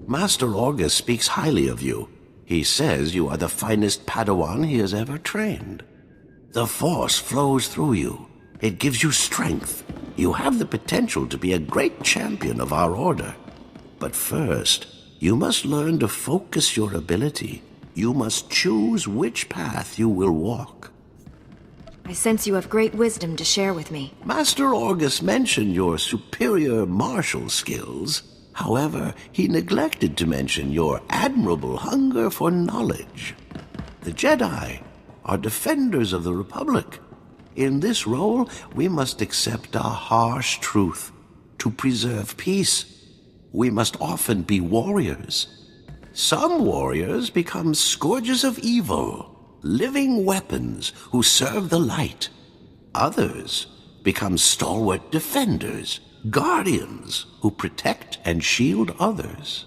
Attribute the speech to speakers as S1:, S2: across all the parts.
S1: Master August speaks highly of you. He says you are the finest Padawan he has ever trained. The Force flows through you. It gives you strength. You have the potential to be a great champion of our order. But first, you must learn to focus your ability. You must choose which path you will walk.
S2: I sense you have great wisdom to share with me.
S1: Master August mentioned your superior martial skills. However, he neglected to mention your admirable hunger for knowledge. The Jedi are defenders of the Republic. In this role, we must accept a harsh truth. To preserve peace, we must often be warriors. Some warriors become scourges of evil, living weapons who serve the light. Others become stalwart defenders, guardians who protect and shield others.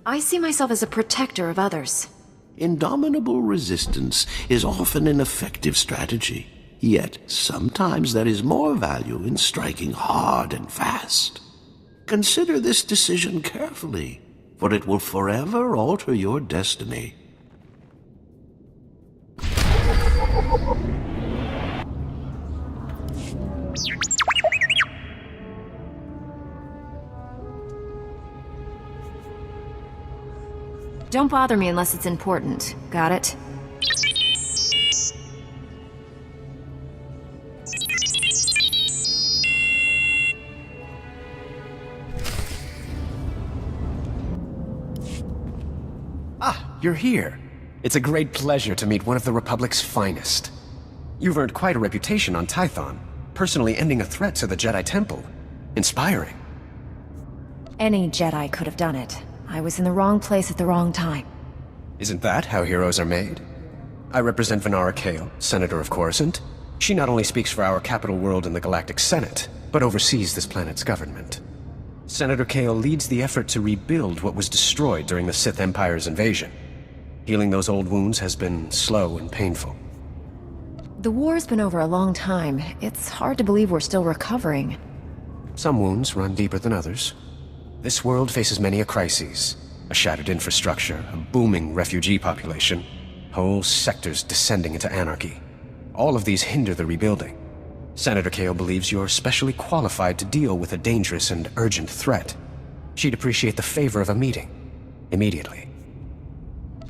S2: I see myself as a protector of others.
S1: Indomitable resistance is often an effective strategy, yet sometimes there is more value in striking hard and fast. Consider this decision carefully, for it will forever alter your destiny.
S2: Don't bother me unless it's important. Got it?
S3: Ah, you're here. It's a great pleasure to meet one of the Republic's finest. You've earned quite a reputation on Tython, personally ending a threat to the Jedi Temple. Inspiring.
S2: Any Jedi could have done it. I was in the wrong place at the wrong time.
S3: Isn't that how heroes are made? I represent Venara Kale, Senator of Coruscant. She not only speaks for our capital world in the Galactic Senate, but oversees this planet's government. Senator Kale leads the effort to rebuild what was destroyed during the Sith Empire's invasion. Healing those old wounds has been slow and painful.
S2: The war's been over a long time. It's hard to believe we're still recovering.
S3: Some wounds run deeper than others. This world faces many a crisis. A shattered infrastructure, a booming refugee population, whole sectors descending into anarchy. All of these hinder the rebuilding. Senator Kale believes you're specially qualified to deal with a dangerous and urgent threat. She'd appreciate the favor of a meeting. Immediately.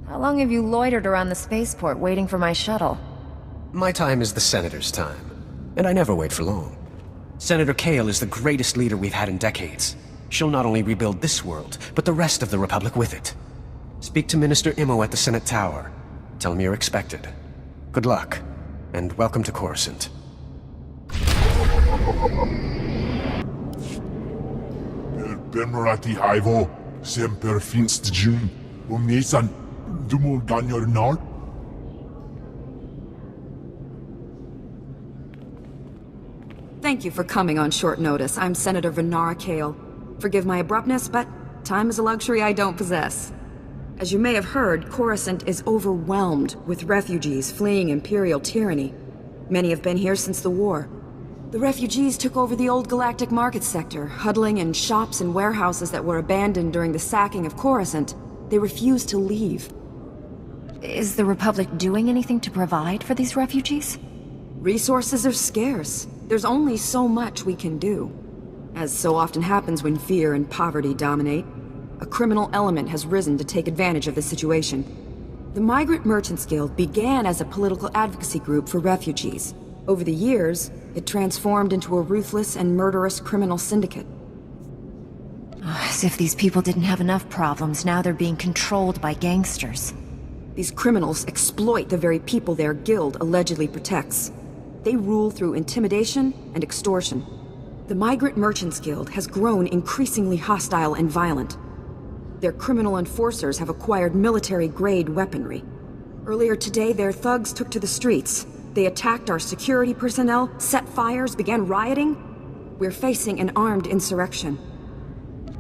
S2: How long have you loitered around the spaceport waiting for my shuttle?
S3: My time is the Senator's time, and I never wait for long. Senator Kale is the greatest leader we've had in decades. She'll not only rebuild this world, but the rest of the Republic with it. Speak to Minister Immo at the Senate Tower. Tell him you're expected. Good luck, and welcome to Coruscant.
S4: Per Bemerati Hivo, Semper Finst Jun, Umnesan, Dumul Ganyor Nard.
S5: Thank you for coming on short notice. I'm Senator Venara Kale. Forgive my abruptness, but time is a luxury I don't possess. As you may have heard, Coruscant is overwhelmed with refugees fleeing Imperial tyranny. Many have been here since the war. The refugees took over the old galactic market sector, huddling in shops and warehouses that were abandoned during the sacking of Coruscant. They refused to leave.
S2: Is the Republic doing anything to provide for these refugees?
S5: Resources are scarce. There's only so much we can do. As so often happens when fear and poverty dominate, a criminal element has risen to take advantage of the situation. The Migrant Merchants Guild began as a political advocacy group for refugees. Over the years, it transformed into a ruthless and murderous criminal syndicate.
S2: As if these people didn't have enough problems, now they're being controlled by gangsters.
S5: These criminals exploit the very people their guild allegedly protects. They rule through intimidation and extortion. The Migrant Merchants Guild has grown increasingly hostile and violent. Their criminal enforcers have acquired military-grade weaponry. Earlier today, their thugs took to the streets. They attacked our security personnel, set fires, began rioting. We're facing an armed insurrection.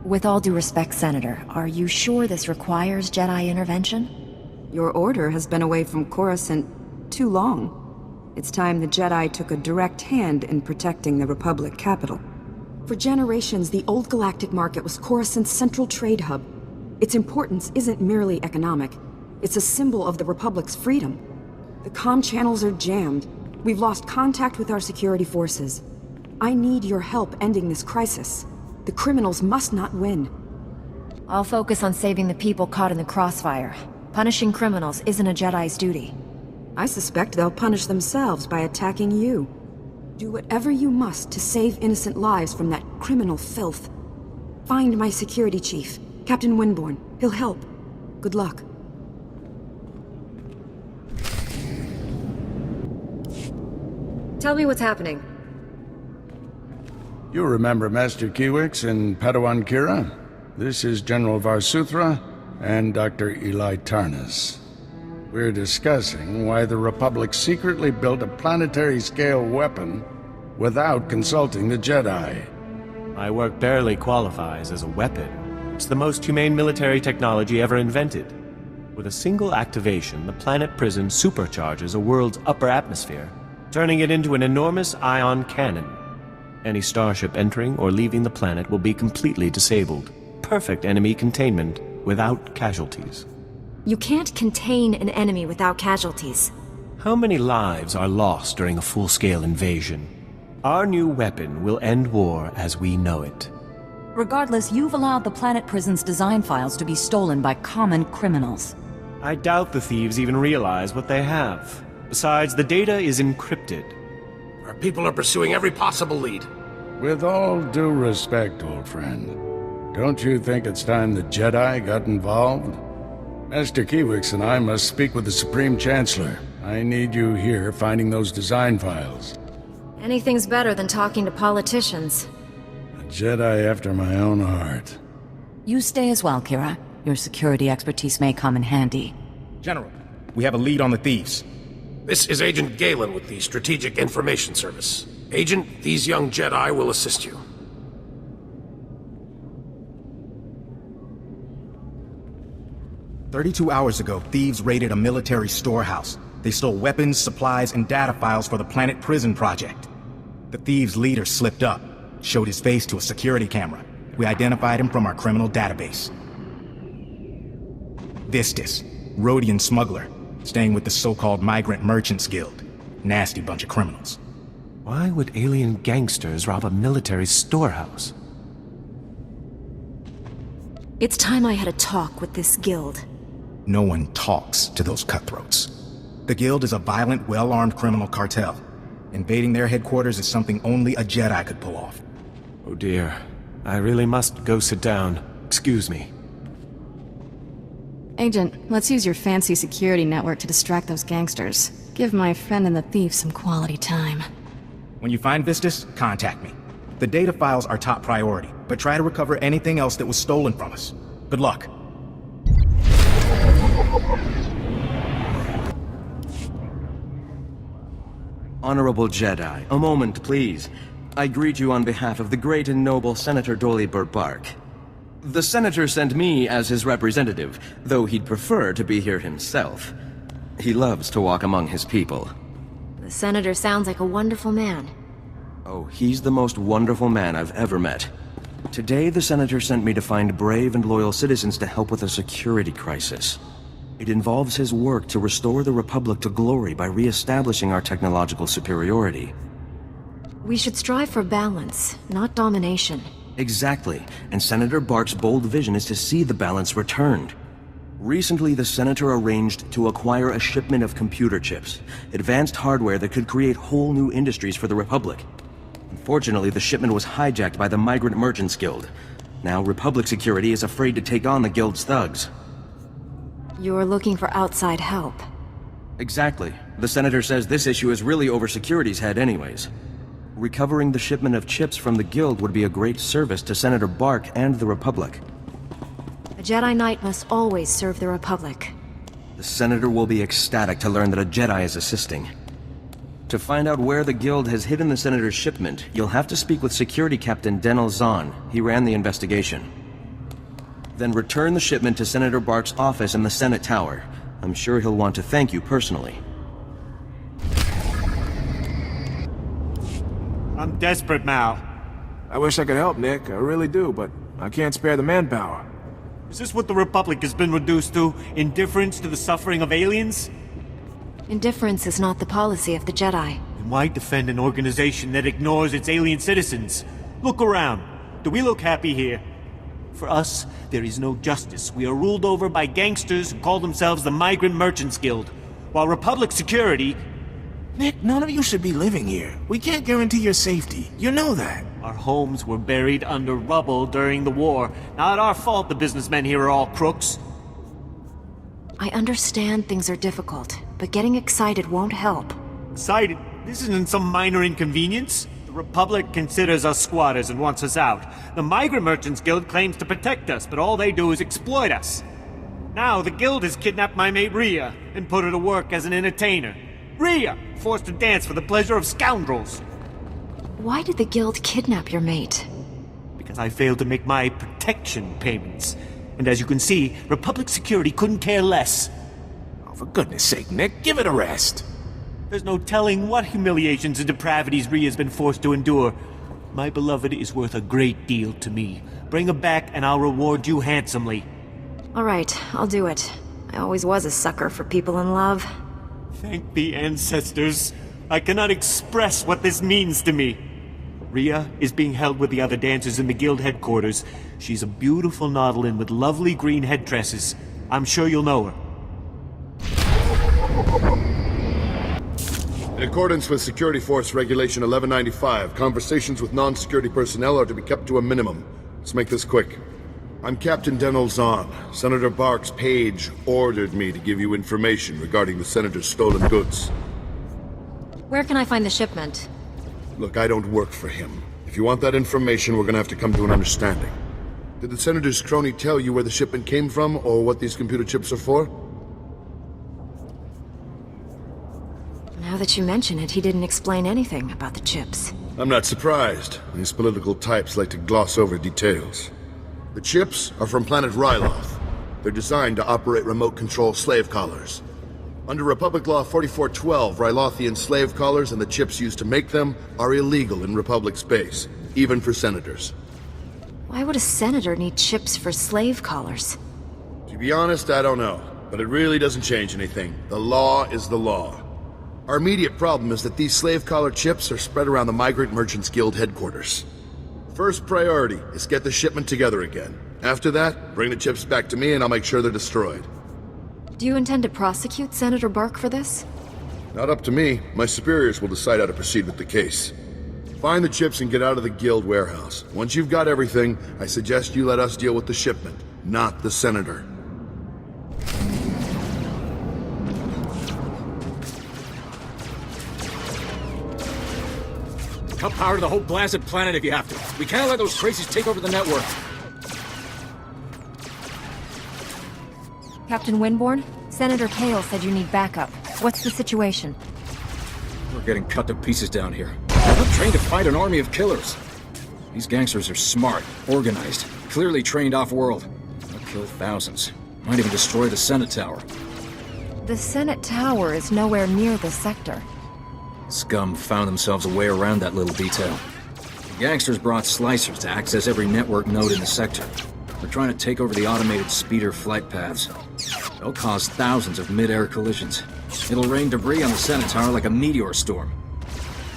S2: With all due respect, Senator, are you sure this requires Jedi intervention?
S5: Your order has been away from Coruscant too long. It's time the Jedi took a direct hand in protecting the Republic capital. For generations, the old galactic market was Coruscant's central trade hub. Its importance isn't merely economic. It's a symbol of the Republic's freedom. The comm channels are jammed. We've lost contact with our security forces. I need your help ending this crisis. The criminals must not win.
S2: I'll focus on saving the people caught in the crossfire. Punishing criminals isn't a Jedi's duty.
S5: I suspect they'll punish themselves by attacking you. Do whatever you must to save innocent lives from that criminal filth. Find my security chief, Captain Winborn. He'll help. Good luck.
S2: Tell me what's happening.
S6: You remember Master Kiwix and Padawan Kira? This is General Varsuthra and Dr. Eli Tarnas. We're discussing why the Republic secretly built a planetary-scale weapon without consulting the Jedi.
S7: My work barely qualifies as a weapon. It's the most humane military technology ever invented. With a single activation, the planet prison supercharges a world's upper atmosphere, turning it into an enormous ion cannon. Any starship entering or leaving the planet will be completely disabled. Perfect enemy containment without casualties.
S2: You can't contain an enemy without casualties.
S7: How many lives are lost during a full-scale invasion? Our new weapon will end war as we know it.
S8: Regardless, you've allowed the planet prison's design files to be stolen by common criminals.
S7: I doubt the thieves even realize what they have. Besides, the data is encrypted.
S3: Our people are pursuing every possible lead.
S6: With all due respect, old friend, don't you think it's time the Jedi got involved? Master Kiwix and I must speak with the Supreme Chancellor. I need you here finding those design files.
S2: Anything's better than talking to politicians.
S6: A Jedi after my own heart.
S8: You stay as well, Kira. Your security expertise may come in handy.
S9: General, we have a lead on the thieves.
S3: This is Agent Galen with the Strategic Information Service. Agent, these young Jedi will assist you.
S9: "32 hours ago, thieves raided a military storehouse. They stole weapons, supplies, and data files for the Planet Prison project. The thieves' leader slipped up, showed his face to a security camera. We identified him from our criminal database. Vistus, Rhodian smuggler, staying with the so-called Migrant Merchants Guild. Nasty bunch of criminals.
S7: Why would alien gangsters rob a military storehouse?
S2: It's time I had a talk with this guild.
S9: No one talks to those cutthroats. The Guild is a violent, well-armed criminal cartel. Invading their headquarters is something only a Jedi could pull off.
S7: Oh dear. I really must go sit down. Excuse me.
S10: Agent, let's use your fancy security network to distract those gangsters. Give my friend and the thief some quality time.
S9: When you find Vistus, contact me. The data files are top priority, but try to recover anything else that was stolen from us. Good luck.
S11: Honorable Jedi, a moment, please. I greet you on behalf of the great and noble Senator Dolly Burbark. The Senator sent me as his representative, though he'd prefer to be here himself. He loves to walk among his people.
S2: The Senator sounds like a wonderful man.
S11: Oh, he's the most wonderful man I've ever met. Today, the Senator sent me to find brave and loyal citizens to help with a security crisis. It involves his work to restore the Republic to glory by re-establishing our technological superiority.
S2: We should strive for balance, not domination.
S11: Exactly, and Senator Bark's bold vision is to see the balance returned. Recently, the Senator arranged to acquire a shipment of computer chips, advanced hardware that could create whole new industries for the Republic. Unfortunately, the shipment was hijacked by the Migrant Merchants Guild. Now, Republic security is afraid to take on the Guild's thugs.
S2: You're looking for outside help.
S11: Exactly. The Senator says this issue is really over security's head anyways. Recovering the shipment of chips from the Guild would be a great service to Senator Bark and the Republic.
S2: A Jedi Knight must always serve the Republic.
S11: The Senator will be ecstatic to learn that a Jedi is assisting. To find out where the Guild has hidden the Senator's shipment, you'll have to speak with Security Captain Denel Zahn. He ran the investigation. Then return the shipment to Senator Bark's office in the Senate Tower. I'm sure he'll want to thank you personally.
S7: I'm desperate, Mal.
S12: I wish I could help, Nick. I really do, but I can't spare the manpower.
S7: Is this what the Republic has been reduced to? Indifference to the suffering of aliens?
S2: Indifference is not the policy of the Jedi.
S7: Then why defend an organization that ignores its alien citizens? Look around. Do we look happy here? For us, there is no justice. We are ruled over by gangsters who call themselves the Migrant Merchants Guild, while Republic security...
S12: Nick, none of you should be living here. We can't guarantee your safety. You know that.
S7: Our homes were buried under rubble during the war. Not our fault the businessmen here are all crooks.
S2: I understand things are difficult, but getting excited won't help.
S7: Excited? This isn't some minor inconvenience. The Republic considers us squatters and wants us out. The Migrant Merchants Guild claims to protect us, but all they do is exploit us. Now the Guild has kidnapped my mate Rhea and put her to work as an entertainer. Rhea! Forced to dance for the pleasure of scoundrels.
S2: Why did the Guild kidnap your mate?
S7: Because I failed to make my protection payments. And as you can see, Republic security couldn't care less.
S12: Oh, for goodness sake, Nick, give it a rest.
S7: There's no telling what humiliations and depravities Rhea's been forced to endure. My beloved is worth a great deal to me. Bring her back and I'll reward you handsomely.
S2: All right, I'll do it. I always was a sucker for people in love.
S7: Thank the ancestors. I cannot express what this means to me. Rhea is being held with the other dancers in the guild headquarters. She's a beautiful Nautilin with lovely green headdresses. I'm sure you'll know her.
S13: In accordance with Security Force Regulation 1195, conversations with non-security personnel are to be kept to a minimum. Let's make this quick. I'm Captain Denel Zahn. Senator Bark's page ordered me to give you information regarding the Senator's stolen goods.
S2: Where can I find the shipment?
S13: Look, I don't work for him. If you want that information, we're gonna have to come to an understanding. Did the Senator's crony tell you where the shipment came from, or what these computer chips are for?
S2: Now that you mention it, he didn't explain anything about the chips.
S13: I'm not surprised. These political types like to gloss over details. The chips are from planet Ryloth. They're designed to operate remote control slave collars. Under Republic Law 4412, Rylothian slave collars and the chips used to make them are illegal in Republic space, even for senators.
S2: Why would a senator need chips for slave collars?
S13: To be honest, I don't know, but it really doesn't change anything. The law is the law. Our immediate problem is that these slave collar chips are spread around the Migrant Merchants Guild headquarters. First priority is get the shipment together again. After that, bring the chips back to me and I'll make sure they're destroyed.
S2: Do you intend to prosecute Senator Bark for this?
S13: Not up to me. My superiors will decide how to proceed with the case. Find the chips and get out of the guild warehouse. Once you've got everything, I suggest you let us deal with the shipment, not the Senator.
S14: Cut power to the whole blasted planet if you have to. We can't let those crazies take over the network.
S2: Captain Winborn, Senator Kale said you need backup. What's the situation?
S14: We're getting cut to pieces down here. We're not trained to fight an army of killers. These gangsters are smart, organized, clearly trained off-world. They'll kill thousands. Might even destroy the Senate Tower.
S2: The Senate Tower is nowhere near this sector.
S14: Scum found themselves a way around that little detail. The gangsters brought slicers to access every network node in the sector. They're trying to take over the automated speeder flight paths. They'll cause thousands of mid-air collisions. It'll rain debris on the Senate Tower like a meteor storm.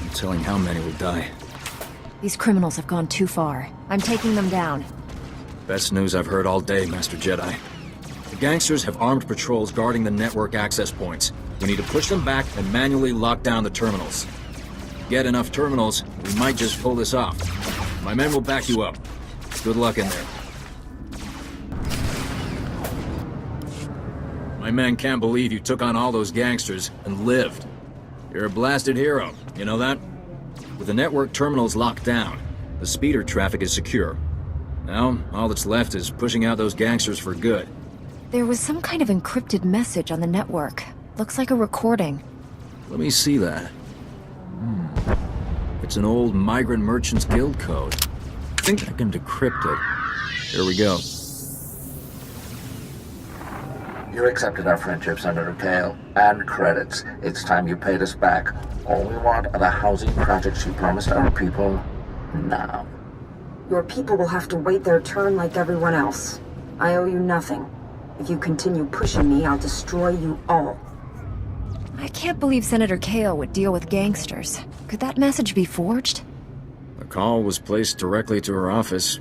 S14: No telling how many will die.
S2: These criminals have gone too far. I'm taking them down.
S14: Best news I've heard all day, Master Jedi. The gangsters have armed patrols guarding the network access points. We need to push them back and manually lock down the terminals. Get enough terminals, we might just pull this off. My men will back you up. Good luck in there. My men can't believe you took on all those gangsters and lived. You're a blasted hero, you know that? With the network terminals locked down, the speeder traffic is secure. Now, all that's left is pushing out those gangsters for good.
S2: There was some kind of encrypted message on the network. Looks like a recording.
S14: Let me see that. It's an old Migrant Merchants Guild code. I think I can decrypt it. Here we go.
S15: You accepted our friendship, Senator Kale, and credits. It's time you paid us back. All we want are the housing projects you promised our people now.
S5: Your people will have to wait their turn like everyone else. I owe you nothing. If you continue pushing me, I'll destroy you all.
S2: I can't believe Senator Kale would deal with gangsters. Could that message be forged?
S14: The call was placed directly to her office.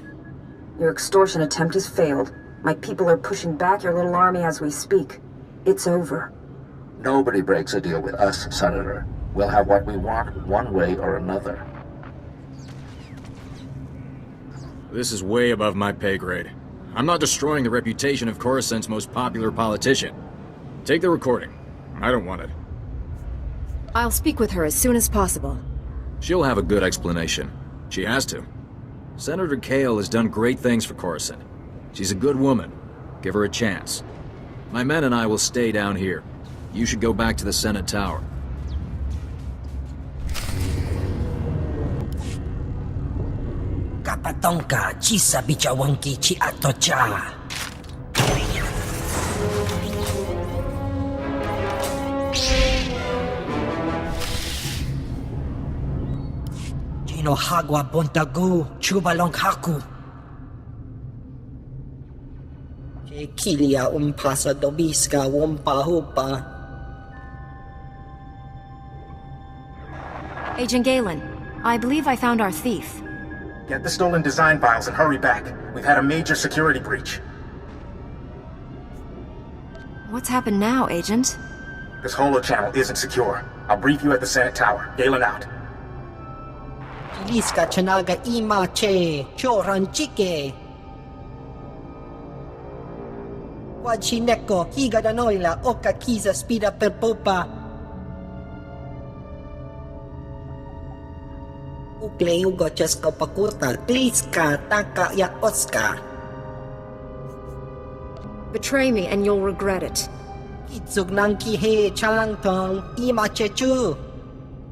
S5: Your extortion attempt has failed. My people are pushing back your little army as we speak. It's over.
S15: Nobody breaks a deal with us, Senator. We'll have what we want one way or another.
S14: This is way above my pay grade. I'm not destroying the reputation of Coruscant's most popular politician. Take the recording. I don't want it.
S2: I'll speak with her as soon as possible.
S14: She'll have a good explanation. She has to. Senator Kale has done great things for Coruscant. She's a good woman. Give her a chance. My men and I will stay down here. You should go back to the Senate Tower.
S16: Kapatonka chisa bichawanki chi atocha. Chino hagwa bontagu chubalong haku. Kilia umpasa dobiska hupa.
S2: Agent Galen, I believe I found our thief.
S9: Get the stolen design files and hurry back. We've had a major security breach.
S2: What's happened now, Agent?
S9: This holo channel isn't secure. I'll brief you at the Senate Tower. Galen out.
S16: Liska chanaga ima che choran chike. Wachineko higa da noila oka kiza spida per popa. Ukleugo chesko pakurta gliska taka ya Oscar.
S2: Betray me and you'll regret it.
S16: Itsug nangki he chalangtong ima chechu.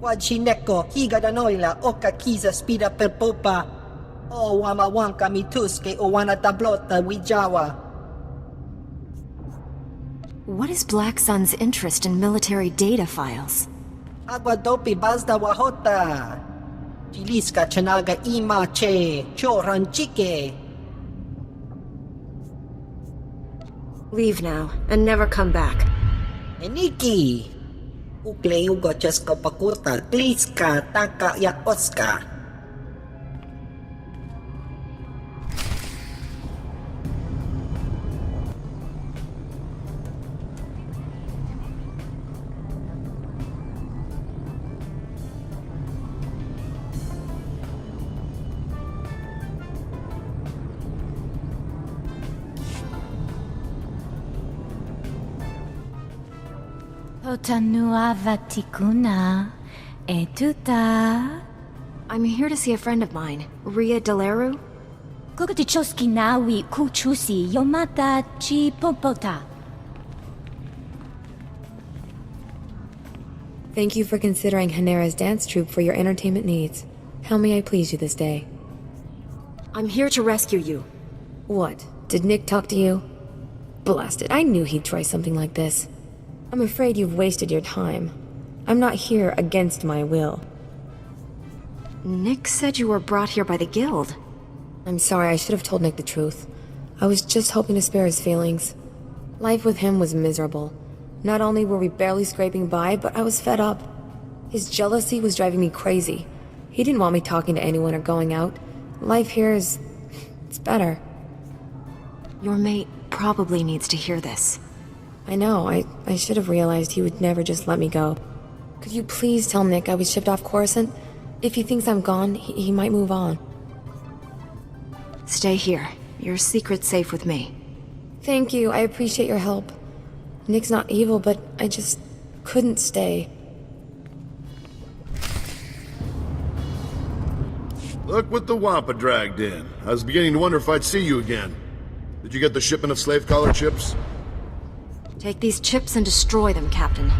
S16: Wachineko higa da noila oka kiza spida per popa. O wamawanka mituske o wana tablota wijawa.
S2: What is Black Sun's interest in military data files?
S16: Aguadopi bazda wahota. Chiliska chanaga ima che choran chike.
S2: Leave now, and never come back.
S16: Eniki. Ukleugo chesko pakurta gliska taka ya Oscar.
S2: Potanua vatikuna etuta. I'm here to see a friend of mine, Ria Delaru.
S17: Kukutichoski nawi kuchusi yomata chi popota.
S18: Thank you for considering Hanera's dance troupe for your entertainment needs. How may I please you this day?
S2: I'm here to rescue you.
S18: What? Did Nick talk to you? Blast it, I knew he'd try something like this. I'm afraid you've wasted your time. I'm not here against my will.
S2: Nick said you were brought here by the Guild.
S18: I'm sorry, I should have told Nick the truth. I was just hoping to spare his feelings. Life with him was miserable. Not only were we barely scraping by, but I was fed up. His jealousy was driving me crazy. He didn't want me talking to anyone or going out. Life here is... it's better.
S2: Your mate probably needs to hear this.
S18: I know, I should have realized he would never just let me go. Could you please tell Nick I was shipped off Coruscant? If he thinks I'm gone, he might move on.
S2: Stay here. Your secret's safe with me.
S18: Thank you, I appreciate your help. Nick's not evil, but I just couldn't stay.
S13: Look what the Wampa dragged in. I was beginning to wonder if I'd see you again. Did you get the shipment of slave collar chips?
S2: Take these chips and destroy them, Captain.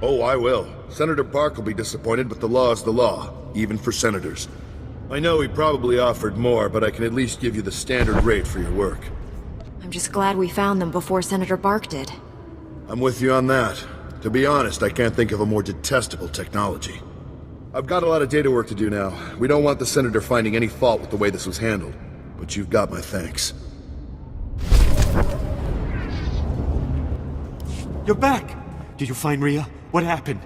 S13: Oh, I will. Senator Park will be disappointed, but the law is the law, even for senators. I know he probably offered more, but I can at least give you the standard rate for your work.
S2: I'm just glad we found them before Senator Bark did.
S13: I'm with you on that. To be honest, I can't think of a more detestable technology. I've got a lot of data work to do now. We don't want the Senator finding any fault with the way this was handled. But you've got my thanks.
S19: You're back! Did you find Rhea? What happened?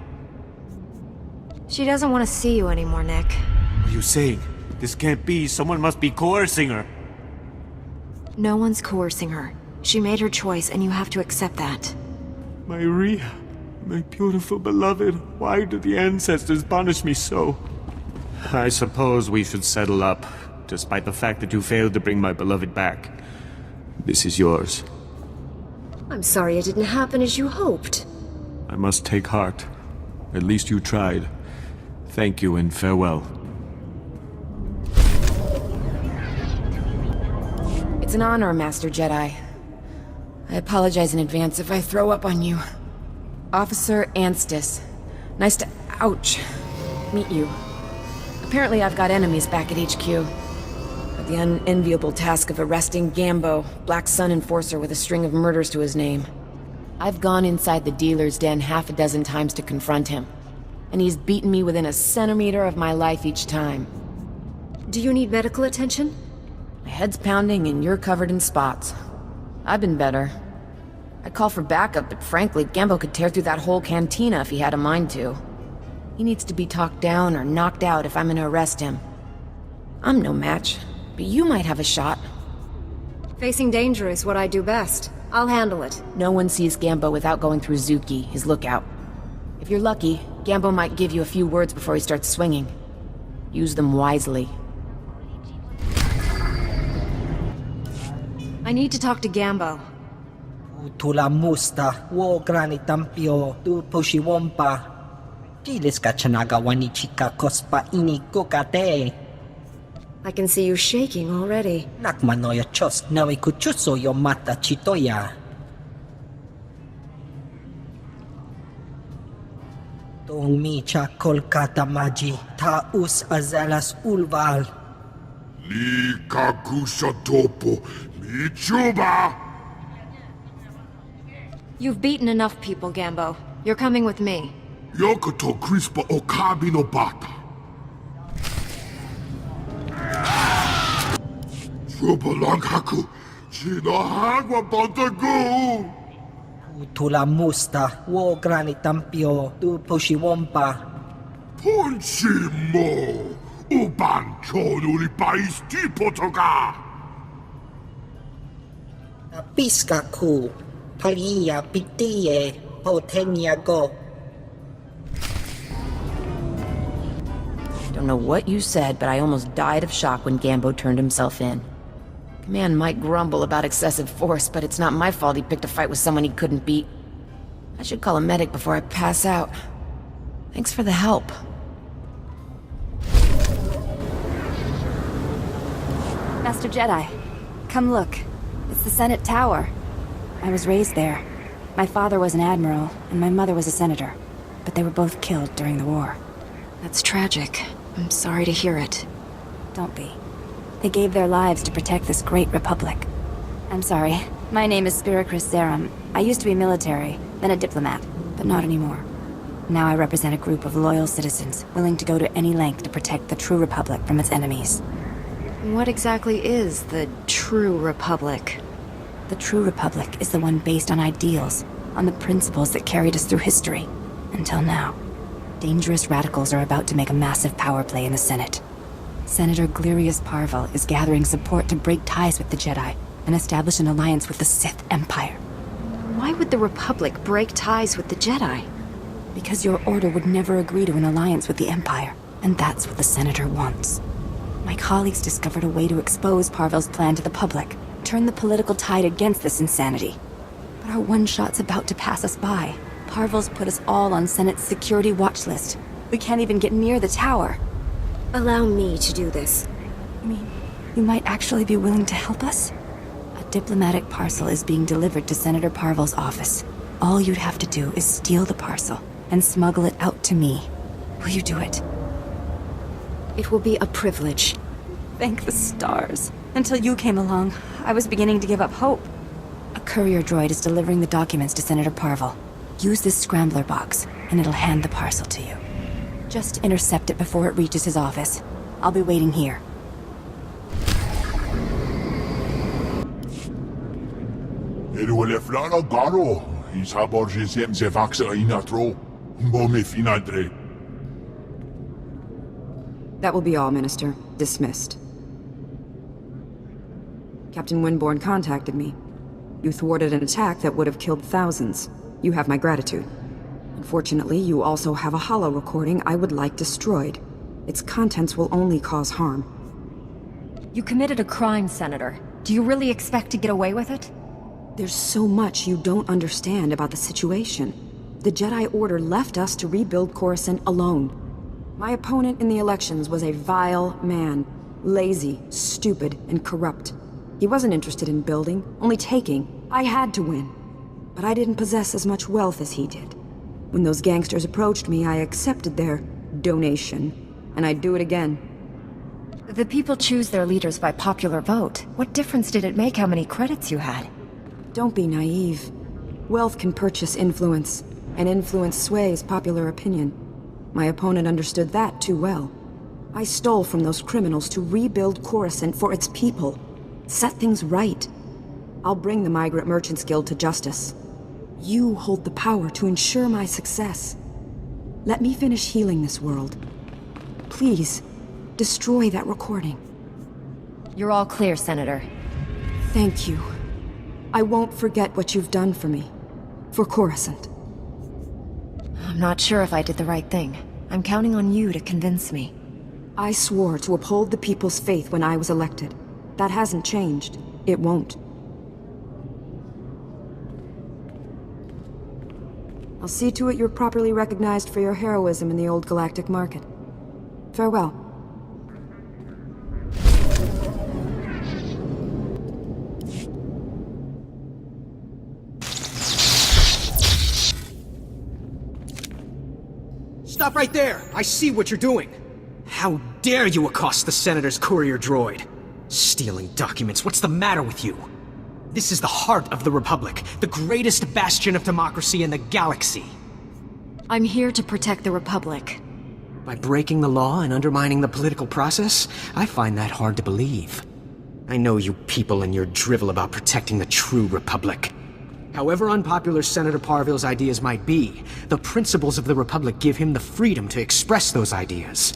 S2: She doesn't want to see you anymore, Nick.
S19: What are you saying? This can't be. Someone must be coercing her.
S2: No one's coercing her. She made her choice, and you have to accept that.
S19: My Rhea. My beautiful beloved. Why do the ancestors punish me so? I suppose we should settle up, despite the fact that you failed to bring my beloved back. This is yours.
S2: I'm sorry it didn't happen as you hoped.
S19: I must take heart. At least you tried. Thank you and farewell.
S18: It's an honor, Master Jedi. I apologize in advance if I throw up on you. Officer Anstis. Nice to... ouch. Meet you. Apparently I've got enemies back at HQ. But the unenviable task of arresting Gambo, Black Sun Enforcer with a string of murders to his name. I've gone inside the dealer's den half a dozen times to confront him. And he's beaten me within a centimeter of my life each time.
S2: Do you need medical attention?
S18: My head's pounding and you're covered in spots. I've been better. I'd call for backup, but frankly, Gambo could tear through that whole cantina if he had a mind to. He needs to be talked down or knocked out if I'm gonna arrest him. I'm no match, but you might have a shot.
S2: Facing danger is what I do best. I'll handle it.
S18: No one sees Gambo without going through Zuki, his lookout. If you're lucky, Gambo might give you a few words before he starts swinging. Use them wisely.
S2: I need to talk to Gambo.
S16: Tula musta, wo grani tampio, tu poshiwompa. Pilis ka chanaga wani chika kospa ini kokate.
S2: I can see you shaking already.
S16: Nakmanoya chos nawe kuchuso yo mata chitoya. Tong mi cha Kolkata maji, ta us azalas ulval.
S4: Ni kakusha topo, mi chuba!
S2: You've beaten enough people, Gambo. You're coming with me.
S4: Yokoto crispa okabi no bata. Chuba langhaku, chino hagwa bantagu!
S16: Tula musta, wo grani tampio, tu poshiwompa.
S4: Punchimo! Uban chonu pais tipotoga!
S16: Piska ku, palia pitie, potenia go.
S18: Don't know what you said, but I almost died of shock when Gambo turned himself in. Command might grumble about excessive force, but it's not my fault he picked a fight with someone he couldn't beat. I should call a medic before I pass out. Thanks for the help.
S17: Master Jedi, come look. It's the Senate Tower. I was raised there. My father was an admiral, and my mother was a senator. But they were both killed during the war.
S2: That's tragic. I'm sorry to hear it.
S17: Don't be. They gave their lives to protect this great republic. I'm sorry. My name is Spiracris Zerum. I used to be military, then a diplomat, but not anymore. Now I represent a group of loyal citizens, willing to go to any length to protect the true republic from its enemies.
S2: What exactly is the true republic?
S17: The true republic is the one based on ideals, on the principles that carried us through history, until now. Dangerous radicals are about to make a massive power play in the Senate. Senator Glirius Parvel is gathering support to break ties with the Jedi and establish an alliance with the Sith Empire.
S2: Why would the Republic break ties with the Jedi?
S17: Because your order would never agree to an alliance with the Empire, and that's what the Senator wants. My colleagues discovered a way to expose Parvel's plan to the public, turn the political tide against this insanity. But our one-shot's about to pass us by. Parvel's put us all on Senate's security watch list. We can't even get near the tower.
S2: Allow me to do this.
S17: You mean, you might actually be willing to help us? A diplomatic parcel is being delivered to Senator Parvel's office. All you'd have to do is steal the parcel and smuggle it out to me. Will you do it?
S2: It will be a privilege.
S17: Thank the stars. Until you came along, I was beginning to give up hope. A courier droid is delivering the documents to Senator Parvel. Use this scrambler box, and it'll hand the parcel to you. Just intercept it before it reaches his office. I'll be waiting here.
S5: That will be all, Minister. Dismissed. Captain Winborn contacted me. You thwarted an attack that would have killed thousands. You have my gratitude. Unfortunately, you also have a holo recording I would like destroyed. Its contents will only cause harm.
S2: You committed a crime, Senator. Do you really expect to get away with it?
S5: There's so much you don't understand about the situation. The Jedi Order left us to rebuild Coruscant alone. My opponent in the elections was a vile man. Lazy, stupid, and corrupt. He wasn't interested in building, only taking. I had to win. But I didn't possess as much wealth as he did. When those gangsters approached me, I accepted their donation. And I'd do it again.
S2: The people choose their leaders by popular vote. What difference did it make how many credits you had?
S5: Don't be naive. Wealth can purchase influence, and influence sways popular opinion. My opponent understood that too well. I stole from those criminals to rebuild Coruscant for its people. Set things right. I'll bring the Migrant Merchants Guild to justice. You hold the power to ensure my success. Let me finish healing this world. Please, destroy that recording.
S2: You're all clear, Senator.
S5: Thank you. I won't forget what you've done for me. For Coruscant.
S2: I'm not sure if I did the right thing. I'm counting on you to convince me.
S5: I swore to uphold the people's faith when I was elected. That hasn't changed. It won't. I'll see to it you're properly recognized for your heroism in the old galactic market. Farewell.
S3: Stop right there! I see what you're doing! How dare you accost the Senator's courier droid? Stealing documents, what's the matter with you? This is the heart of the Republic, the greatest bastion of democracy in the galaxy.
S2: I'm here to protect the Republic.
S3: By breaking the law and undermining the political process, I find that hard to believe. I know you people and your drivel about protecting the true Republic. However unpopular Senator Parville's ideas might be, the principles of the Republic give him the freedom to express those ideas.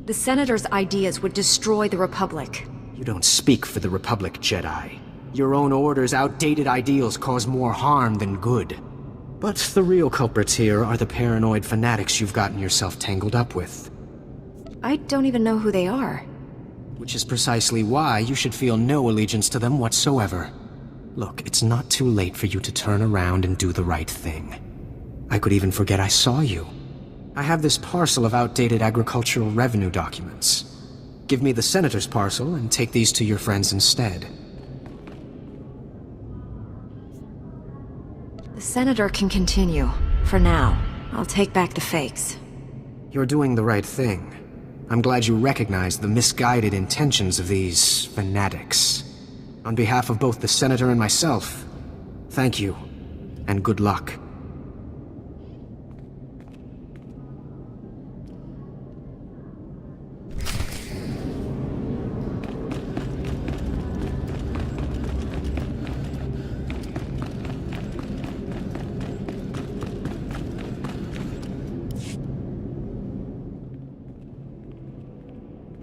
S2: The Senator's ideas would destroy the Republic.
S3: You don't speak for the Republic, Jedi. Your own order's outdated ideals cause more harm than good. But the real culprits here are the paranoid fanatics you've gotten yourself tangled up with.
S2: I don't even know who they are.
S3: Which is precisely why you should feel no allegiance to them whatsoever. Look, it's not too late for you to turn around and do the right thing. I could even forget I saw you. I have this parcel of outdated agricultural revenue documents. Give me the Senator's parcel and take these to your friends instead.
S2: The Senator can continue. For now, I'll take back the fakes.
S3: You're doing the right thing. I'm glad you recognize the misguided intentions of these fanatics. On behalf of both the Senator and myself, thank you, and good luck.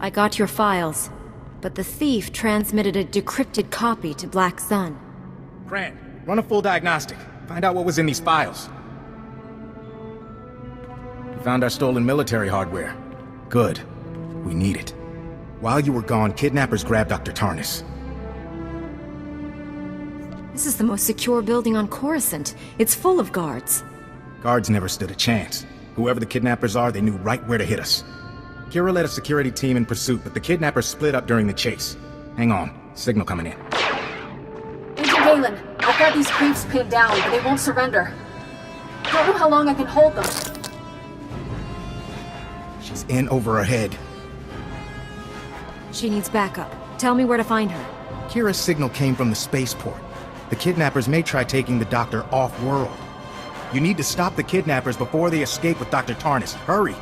S2: I got your files, but the thief transmitted a decrypted copy to Black Sun.
S9: Grant, run a full diagnostic. Find out what was in these files. We found our stolen military hardware. Good. We need it. While you were gone, kidnappers grabbed Dr. Tarnis.
S2: This is the most secure building on Coruscant. It's full of guards.
S9: Guards never stood a chance. Whoever the kidnappers are, they knew right where to hit us. Kira led a security team in pursuit, but the kidnappers split up during the chase. Hang on. Signal coming in.
S20: Agent Galen, I've got these creeps pinned down, but they won't surrender. Don't know how long I can hold them.
S9: She's in over her head.
S2: She needs backup. Tell me where to find her.
S9: Kira's signal came from the spaceport. The kidnappers may try taking the doctor off-world. You need to stop the kidnappers before they escape with Dr. Tarnis. Hurry!